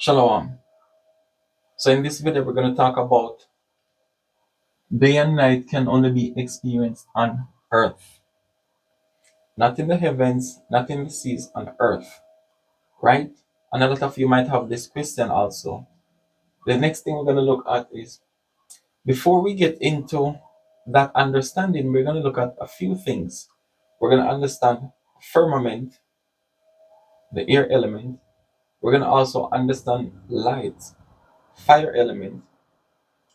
Shalom. So in this video, we're going to talk about day and night can only be experienced on earth. Not in the heavens, not in the seas, on earth. Right? And a lot of you might have this question also. The next thing we're going to look at is, before we get into that understanding, we're going to look at a few things. We're going to understand firmament, the air element. We're going to also understand light, fire element,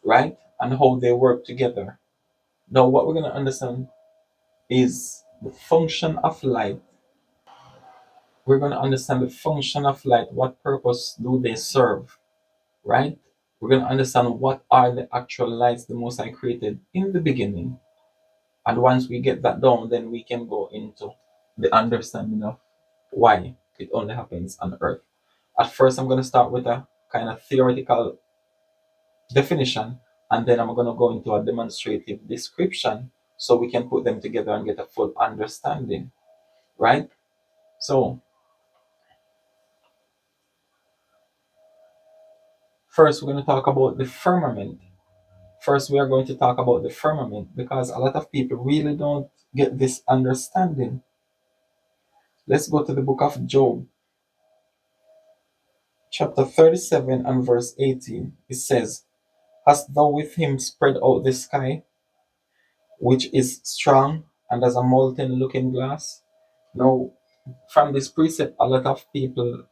right? And how they work together. Now, what we're going to understand is the function of light. We're going to understand the function of light. What purpose do they serve, right? We're going to understand what are the actual lights the Most High created in the beginning. And once we get that down, then we can go into the understanding of why it only happens on earth. At first, I'm going to start with a kind of theoretical definition, and then I'm going to go into a demonstrative description so we can put them together and get a full understanding, right? So, first, we're going to talk about the firmament. First, we are going to talk about the firmament because a lot of people really don't get this understanding. Let's go to the book of Job, chapter 37 and verse 18. It says, "Hast thou with him spread out the sky, which is strong and as a molten looking glass?" Now, from this precept, a lot of people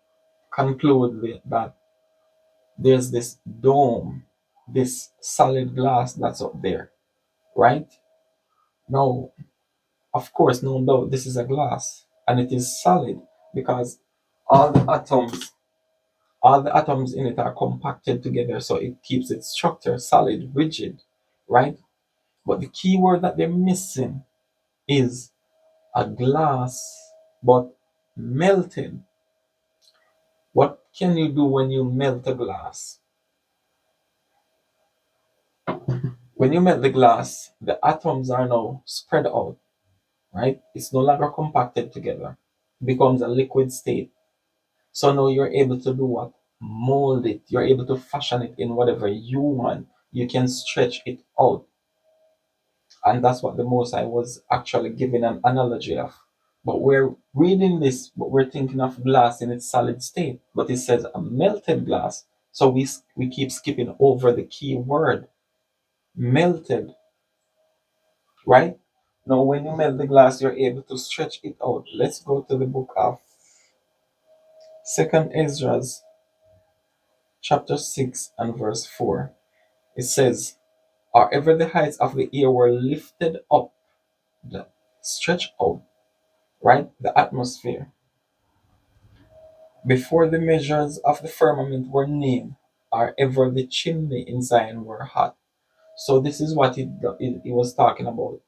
conclude that there's this dome, this solid glass that's up there, right? Now, of course, no doubt this is a glass and it is solid because all the atoms, all the atoms in it are compacted together, so it keeps its structure solid, rigid, right? But the key word that they're missing is a glass, but melted. What can you do when you melt a glass? When you melt the glass, the atoms are now spread out, right? It's no longer compacted together. It becomes a liquid state. So now you're able to do what? Mold it. You're able to fashion it in whatever you want. You can stretch it out. And that's what the Most High was actually giving an analogy of. But we're reading this, but we're thinking of glass in its solid state. But it says a melted glass. So we keep skipping over the key word, melted, right? Now, when you melt the glass, you're able to stretch it out. Let's go to the book of Second Esdras, chapter 6 and verse 4. It says, "Or ever the heights of the air were lifted up," the stretched out, right? The atmosphere. "Before the measures of the firmament were named, or ever the chimney in Zion were hot." So this is what it was talking about.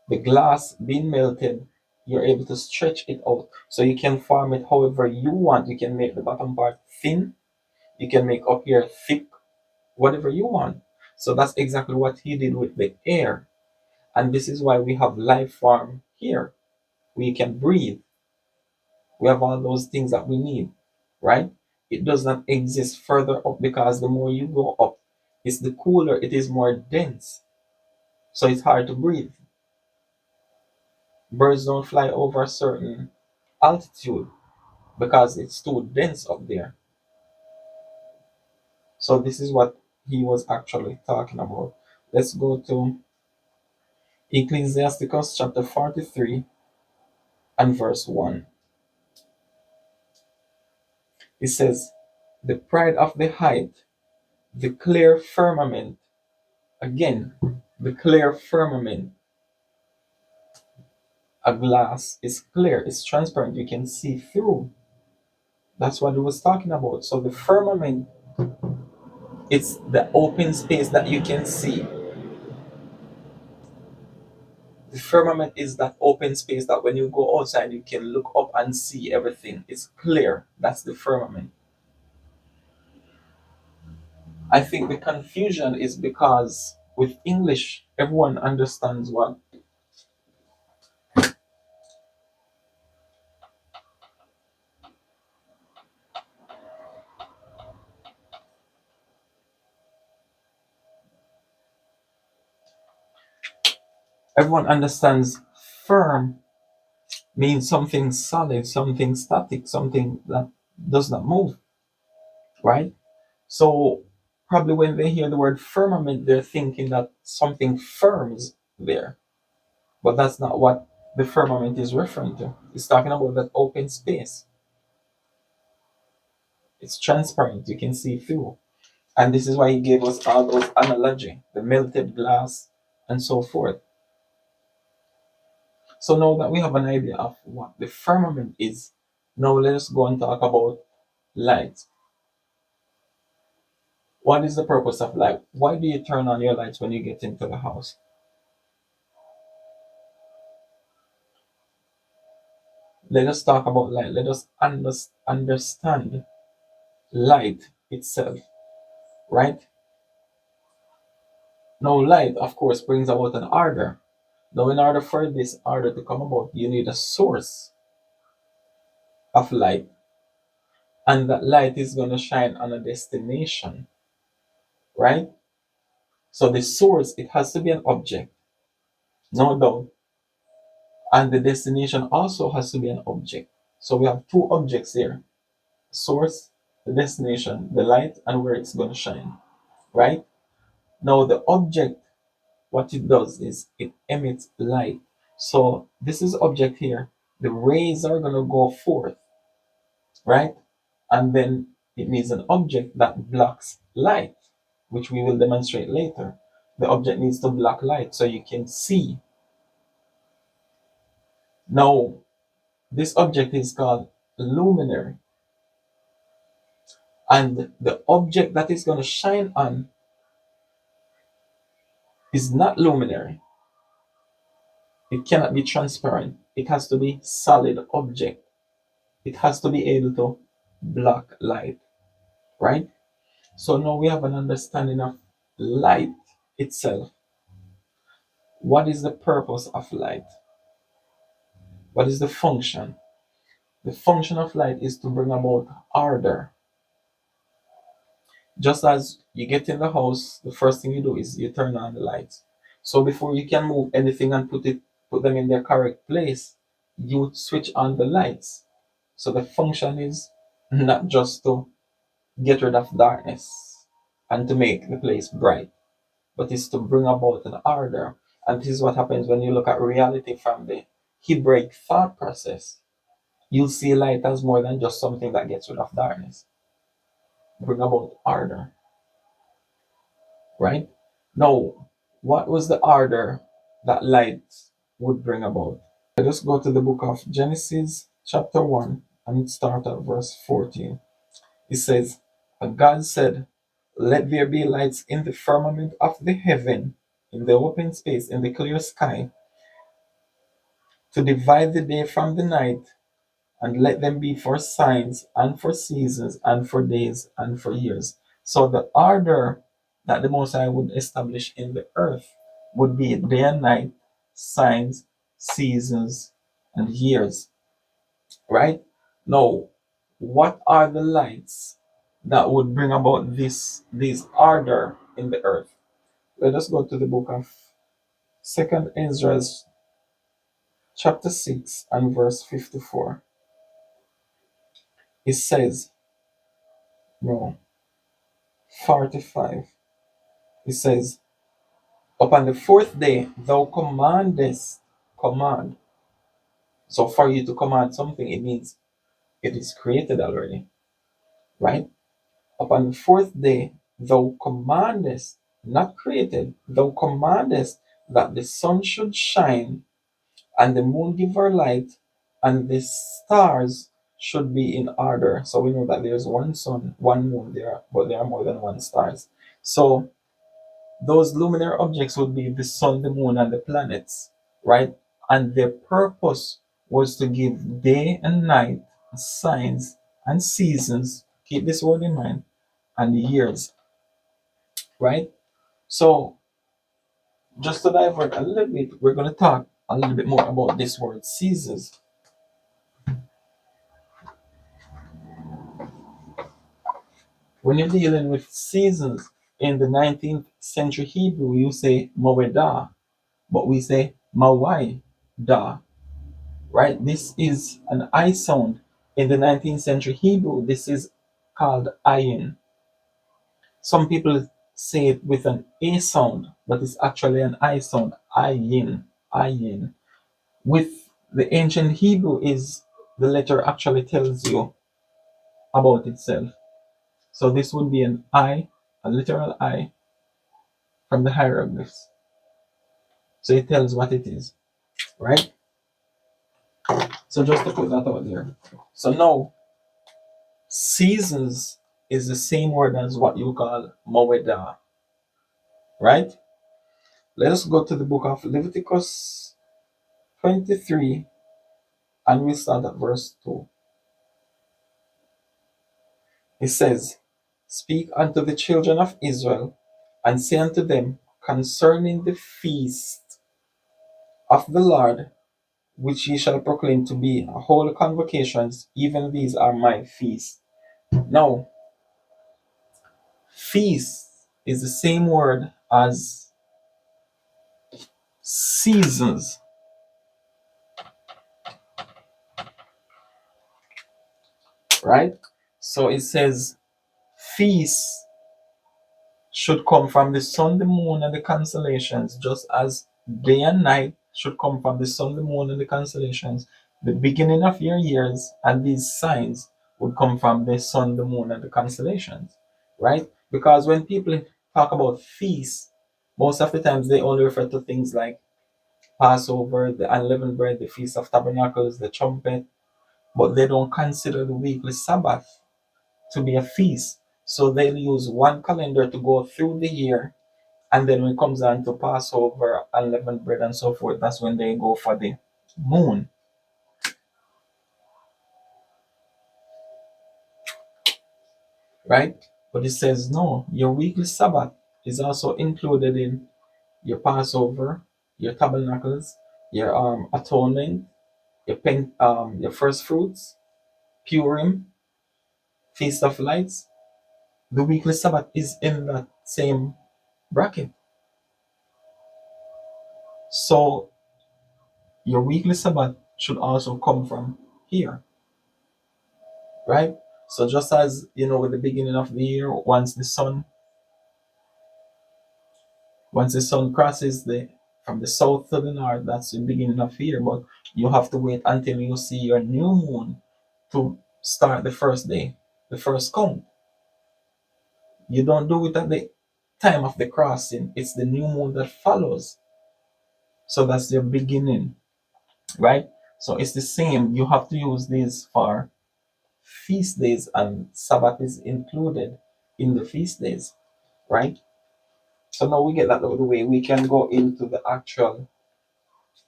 The glass being melted, you're able to stretch it out. So you can form it however you want. You can make the bottom part thin. You can make up here thick, whatever you want. So that's exactly what he did with the air. And this is why we have life form here. We can breathe. We have all those things that we need, right? It does not exist further up because the more you go up, it's the cooler, it is more dense. So it's hard to breathe. Birds don't fly over a certain altitude because it's too dense up there. So this is what he was actually talking about. Let's go to Ecclesiasticus chapter 43 and verse 1. It says, "The pride of the height, the clear firmament," again, the clear firmament. A glass is clear, it's transparent, you can see through. That's what he was talking about. So the firmament, it's the open space that you can see. The firmament is that open space that when you go outside, you can look up and see everything. It's clear. That's the firmament. I think the confusion is because with English, everyone understands what Everyone understands firm means something solid, something static, something that does not move, right? So probably when they hear the word firmament, they're thinking that something firm is there. But that's not what the firmament is referring to. It's talking about that open space. It's transparent, you can see through. And this is why he gave us all those analogy, the melted glass and so forth. So now that we have an idea of what the firmament is, now let us go and talk about light. What is the purpose of light? Why do you turn on your lights when you get into the house? Let us talk about light. Let us understand light itself, right? Now, light, of course, brings about an order. Now, in order for this order to come about, you need a source of light, and that light is going to shine on a destination, right? So, the source, it has to be an object, no doubt, and the destination also has to be an object. So, we have two objects here: source, the destination, the light, and where it's going to shine, right? Now, the object, what it does is it emits light. So this is object here. The rays are going to go forth, right? And then it needs an object that blocks light, which we will demonstrate later. The object needs to block light so you can see. Now, this object is called luminary. And the object that is going to shine on is not luminary. It cannot be transparent. It has to be solid object. It has to be able to block light, right? So now we have an understanding of light itself. What is the purpose of light? What is the function? The function of light is to bring about order. Just as you get in the house, the first thing you do is you turn on the lights. So before you can move anything and put them in their correct place, you switch on the lights. So the function is not just to get rid of darkness and to make the place bright, but it's to bring about an order. And this is what happens when you look at reality from the Hebraic thought process. You'll see light as more than just something that gets rid of darkness. Bring about order, right? Now, what was the order that light would bring about? Let us go to the book of Genesis, chapter 1, and start at verse 14. It says, "And God said, let there be lights in the firmament of the heaven, in the open space, in the clear sky, to divide the day from the night, and let them be for signs, and for seasons, and for days, and for years." So the order that the Most High would establish in the earth would be day and night, signs, seasons, and years, right? Now, what are the lights that would bring about this order in the earth? Let us go to the book of Second Esdras, chapter 6, and verse 54. It says, no, 45. It says, "Upon the fourth day thou commandest," command. So for you to command something, it means it is created already, right? "Upon the fourth day thou commandest," not created, "thou commandest that the sun should shine, and the moon give her light, and the stars should be in order." So we know that there's one sun, one moon there, but there are more than one stars. So those luminary objects would be the sun, the moon, and the planets, right? And their purpose was to give day and night, signs and seasons. Keep this word in mind, and years, right? So just to divert a little bit, we're going to talk a little bit more about this word seasons. When you're dealing with seasons in the 19th century Hebrew, you say moedah, but we say Mawai da, right? This is an I sound. In the 19th century Hebrew, this is called ayin. Some people say it with an A sound, but it's actually an I sound. Ayin, ayin. With the ancient Hebrew, is the letter actually tells you about itself. So this would be an I, a literal I from the hieroglyphs. So it tells what it is, right? So just to put that out there. So now, seasons is the same word as what you call Moedah, right? Let us go to the book of Leviticus 23, and we start at verse 2. It says, Speak unto the children of Israel, and say unto them concerning the feast of the Lord, which ye shall proclaim to be holy convocations, even these are my feasts. Now, feast is the same word as seasons, right? So it says feast should come from the sun, the moon, and the constellations, just as day and night should come from the sun, the moon, and the constellations. The beginning of your years and these signs would come from the sun, the moon, and the constellations, right? Because when people talk about feasts, most of the times they only refer to things like Passover, the unleavened bread, the Feast of Tabernacles, the trumpet, but they don't consider the weekly Sabbath to be a feast. So they'll use one calendar to go through the year, and then when it comes down to Passover, unleavened bread, and so forth, that's when they go for the moon, right? But it says no, your weekly Sabbath is also included in your Passover, your tabernacles, your atonement, your first fruits, Purim, Feast of Lights. The weekly Sabbath is in that same bracket. So your weekly Sabbath should also come from here, right? So just as with the beginning of the year, once the sun crosses the from the south to the north, that's the beginning of the year. But you have to wait until you see your new moon to start the first day, the first count. You don't do it at the time of the crossing. It's the new moon that follows. So that's your beginning, right? So it's the same. You have to use these for feast days, and Sabbath is included in the feast days, right? So now we get that out of the way, we can go into the actual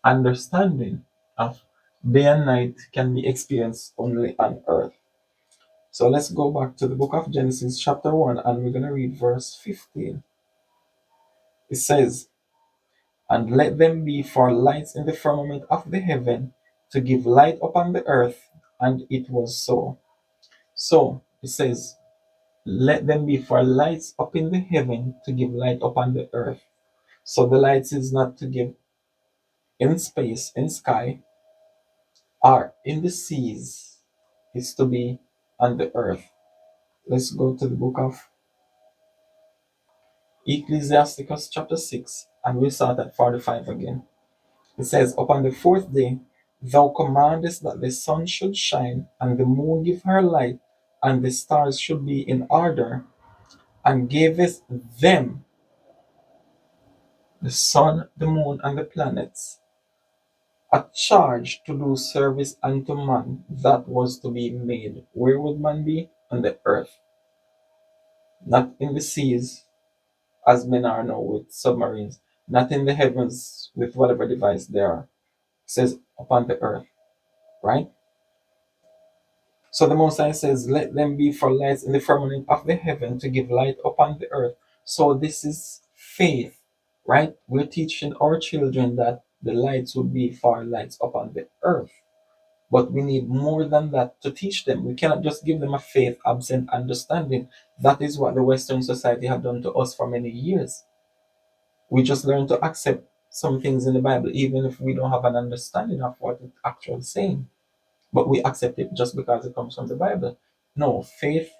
understanding of day and night can be experienced only on earth. So let's go back to the book of Genesis, chapter 1, and we're going to read verse 15. It says, And let them be for lights in the firmament of the heaven, to give light upon the earth. And it was so. So it says, Let them be for lights up in the heaven, to give light upon the earth. So the lights is not to give in space, in sky, or in the seas. It's to be on the earth. Let's go to the book of Ecclesiasticus, chapter 6, and we'll start at 45 again. It says, Upon the fourth day, thou commandest that the sun should shine, and the moon give her light, and the stars should be in order, and gavest them, the sun, the moon, and the planets, a charge to do service unto man that was to be made. Where would man be? On the earth, not in the seas, as men are now with submarines, not in the heavens with whatever device they are. It says upon the earth, right? So the Most High says, Let them be for lights in the firmament of the heaven, to give light upon the earth. So this is faith, right? We're teaching our children that the lights would be for lights upon the earth. But we need more than that to teach them. We cannot just give them a faith absent understanding. That is what the Western society have done to us for many years. We just learn to accept some things in the Bible, even if we don't have an understanding of what it's actually saying, but we accept it just because it comes from the Bible. No, faith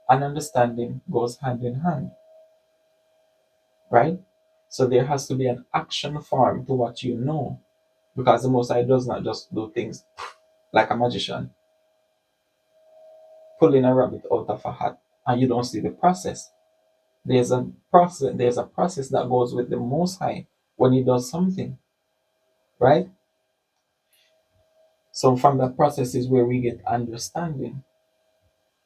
and understanding goes hand in hand, right? So there has to be an action form to what you know, because the Most High does not just do things like a magician, pulling a rabbit out of a hat, and you don't see the process. There's a process. There's a process that goes with the Most High when He does something, right? So from that process is where we get understanding.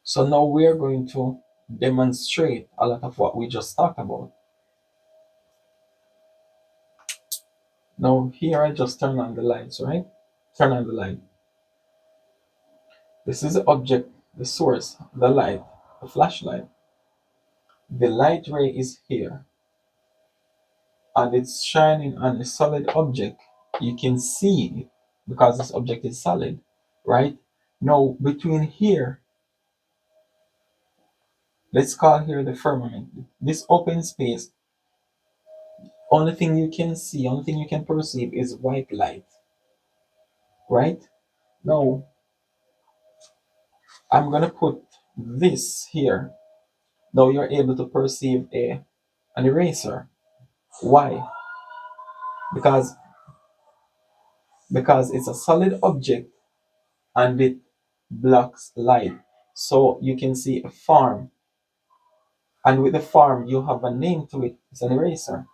So now we're going to demonstrate a lot of what we just talked about. Now here I just turn on the lights, right? Turn on the light. This is the object, the source, the light, the flashlight. The light ray is here and it's shining on a solid object. You can see it because this object is solid, right? Now between here, let's call here the firmament. This open space, only thing you can see, only thing you can perceive is white light, right? Now I'm gonna put this here. Now you're able to perceive an eraser. Why? Because it's a solid object and it blocks light. So you can see a form, and with the form you have a name to it. It's an eraser.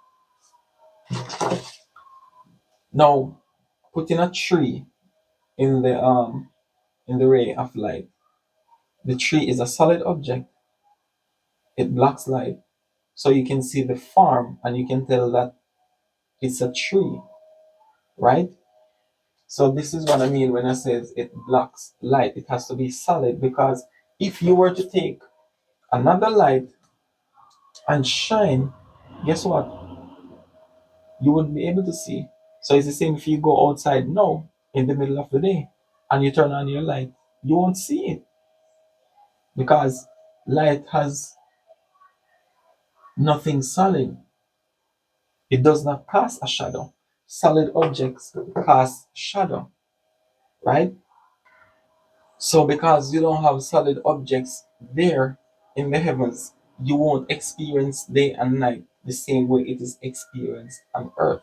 Now putting a tree in the ray of light. The tree is a solid object. It blocks light. So you can see the form and you can tell that it's a tree, right? So this is what I mean when I says it blocks light. It has to be solid, because if you were to take another light and shine, guess what? You wouldn't be able to see. So it's the same if you go outside now in the middle of the day and you turn on your light, you won't see it, because light has nothing solid. It does not cast a shadow. Solid objects cast shadow, right? So because you don't have solid objects there in the heavens, you won't experience day and night the same way it is experienced on earth.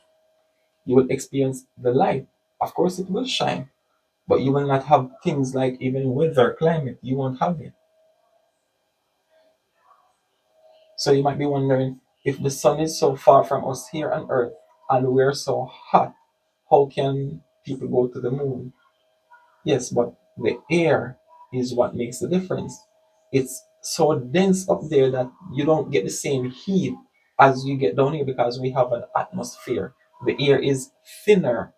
You will experience the light. Of course, it will shine, but you will not have things like even weather, climate. You won't have it. So you might be wondering, if the sun is so far from us here on earth and we're so hot, how can people go to the moon? Yes, but the air is what makes the difference. It's so dense up there that you don't get the same heat as you get down here, because we have an atmosphere. The air is thinner.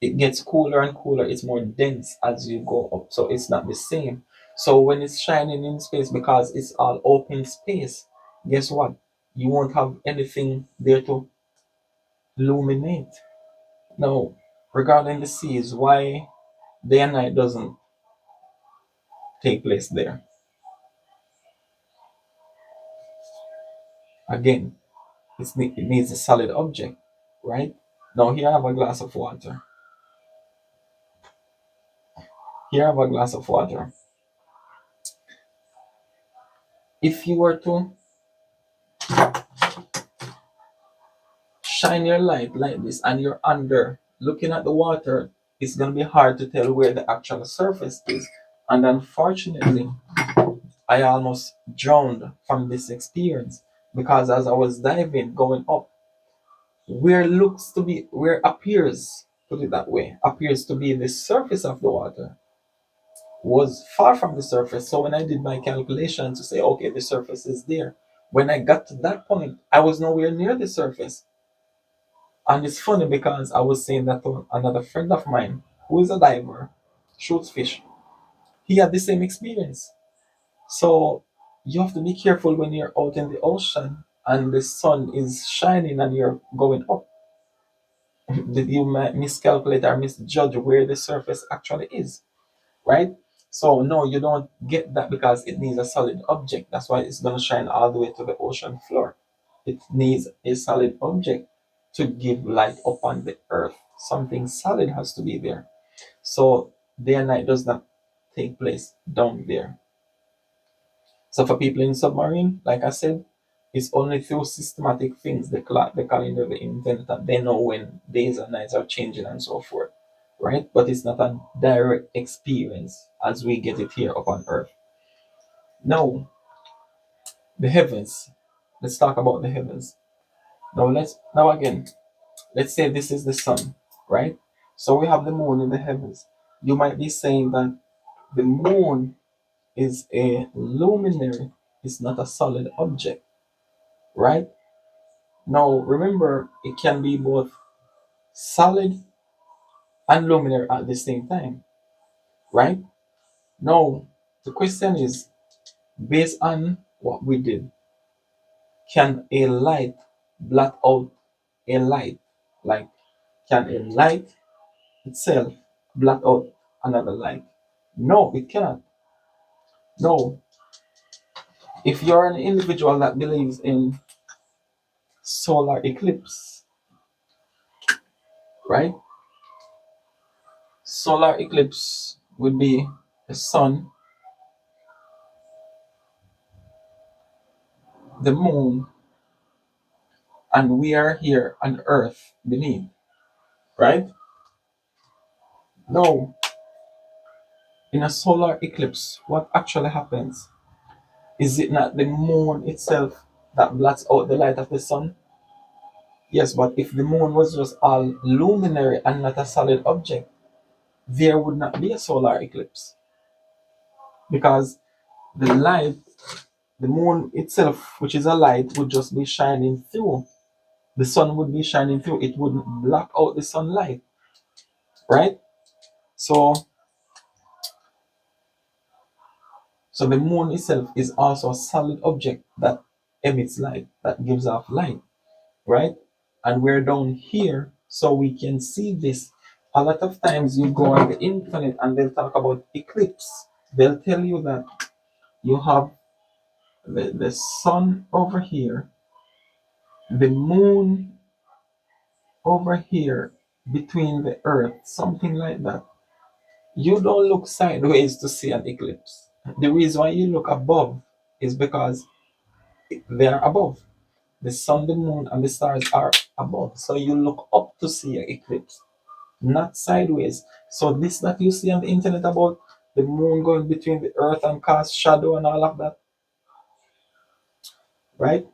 It gets cooler and cooler. It's more dense as you go up. So it's not the same. So when it's shining in space, because it's all open space, guess what? You won't have anything there to illuminate. Now, regarding the seas, why day and night doesn't take place there? Again, it needs a solid object, right? Now here I have a glass of water. Here I have a glass of water. If you were to shine your light like this and you're under looking at the water, it's going to be hard to tell where the actual surface is. And unfortunately, I almost drowned from this experience, because as I was diving, going up, where appears, put it that way, appears to be the surface of the water, was far from the surface. So when I did my calculation to say, okay, the surface is there, when I got to that point, I was nowhere near the surface. And it's funny because I was saying that to another friend of mine who is a diver, shoots fish. He had the same experience. So you have to be careful when you're out in the ocean and the sun is shining and you're going up. Did you miscalculate or misjudge where the surface actually is, right? So no, you don't get that because it needs a solid object. That's why it's going to shine all the way to the ocean floor. It needs a solid object to give light upon the earth. Something solid has to be there. So day and night does not take place down there. So for people in submarine, like I said, it's only through systematic things, the clock, the calendar, the invented, that they know when days and nights are changing and so forth, right? But it's not a direct experience as we get it here upon earth. Now, the heavens. Let's talk about the heavens. Now again, let's say this is the sun, right? So we have the moon in the heavens. You might be saying that the moon is a luminary, it's not a solid object, right? Now remember, it can be both solid and luminary at the same time, right? Now the question is, based on what we did, can a light blot out a light? Like, can a light itself blot out another light? No, it cannot. No. If you're an individual that believes in solar eclipse, right? Solar eclipse would be the sun, the moon, and we are here on earth beneath, right? No. In a solar eclipse, what actually happens? Is it not the moon itself that blots out the light of the sun? Yes, but if the moon was just all luminary and not a solid object, there would not be a solar eclipse because the light, the moon itself, which is a light, would just be shining through. The sun would be shining through. It wouldn't block out the sunlight, right? So, so the moon itself is also a solid object that emits light, that gives off light, right? And we're down here so we can see this. A lot of times you go on the internet and they'll talk about eclipse. They'll tell you that you have the sun over here, the moon over here, between the earth, something like that. You don't look sideways to see an eclipse. The reason why you look above is because they are above. The sun, the moon, and the stars are above. So you look up to see an eclipse, not sideways. So this that you see on the internet about the moon going between the earth and cast shadow and all of that, right?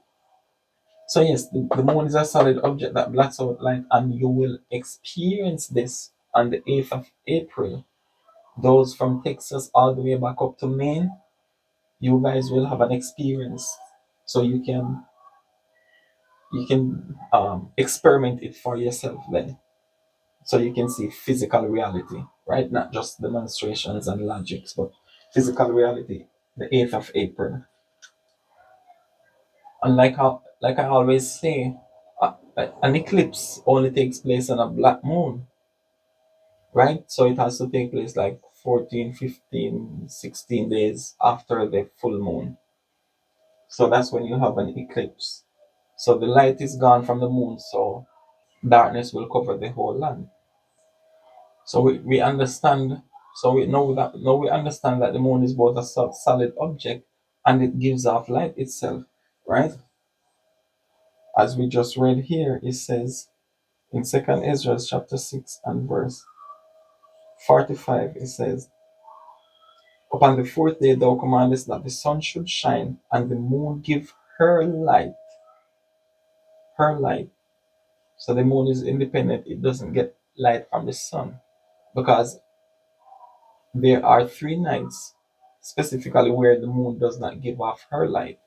So yes, the moon is a solid object that blots out light, and you will experience this on the 8th of April. Those from Texas all the way back up to Maine, you guys will have an experience. So you can experiment it for yourself then. So you can see physical reality, right? Not just demonstrations and logics, but physical reality, the 8th of April. And like I always say, an eclipse only takes place on a black moon, right? So it has to take place like 14, 15, 16 days after the full moon. So that's when you have an eclipse. So the light is gone from the moon, so darkness will cover the whole land. So we understand. So we know that now we understand that the moon is both a solid object and it gives off light itself, right? As we just read here, it says in Second Esdras chapter 6 and verse 45, it says, "Upon the fourth day thou commandest that the sun should shine and the moon give her light, her light." So the moon is independent; it doesn't get light from the sun because there are 3 nights specifically where the moon does not give off her light,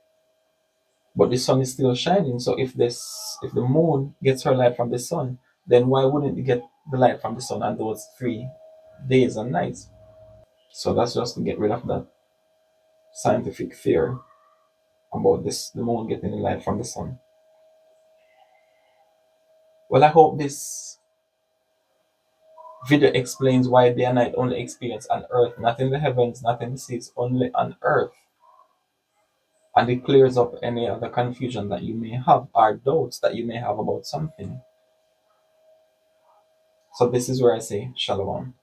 but the sun is still shining. So if the moon gets her light from the sun, then why wouldn't it get the light from the sun on those 3 days and nights? So that's just to get rid of that scientific fear about this the moon getting the light from the sun. Well, I hope Video explains why day and night only experience on earth, not in the heavens, not in the seas, only on earth. And it clears up any other confusion that you may have or doubts that you may have about something. So this is where I say shalom.